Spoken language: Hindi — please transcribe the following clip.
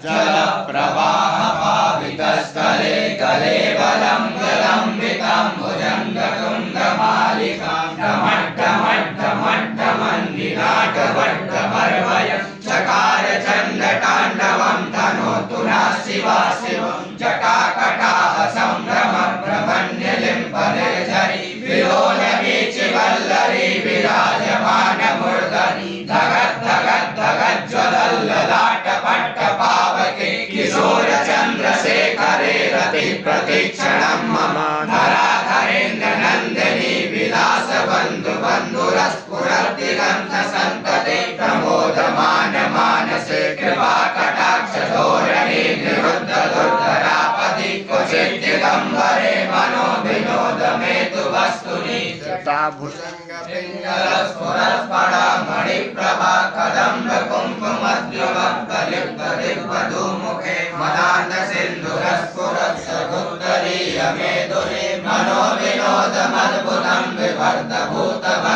जल प्रवाह पावितस्थले कलेवलं जलंबितं भुजङ्गतुङ्गमालिकां डमड्डमड्डमड्डमन्निनाटवड्डमर्वयं चकार चण्डताण्डवं तनोतु नः शिवा शिवं जटाकटाह सम्भ्रमभ्रमण्यलिम्पनिर्झरि विलोलवीचिवल्लरी विराजमानमूर्धनि धगद्धगद्धगज्ज्वलल्ललाटपट्टपावके किशोरचन्द्रशेखरे रतिप्रतीक्षणं मम धराधरेन्द्रनन्दिनी विलासबन्धुबन्धुरस्फुरद्दिगन्तसन्तते प्रमोदमानमानसे कृपाकटाक्षधोरणे निरुद्धदुर्धरापदि क्वचिद्दिगम्बरे मनोविनोदमेतु वस्तुनि पिङ्गलस्फुरस्फुरस्फणामणिप्रभा कदम्ब कुङ्कुमद्युमकलिप्तदिग्वधूमुखे मदान्तसिन्धुरस्फुरत्सगुप्तरीयमेधुरे मनोविनोदमद्भुतं विवर्तभूतभ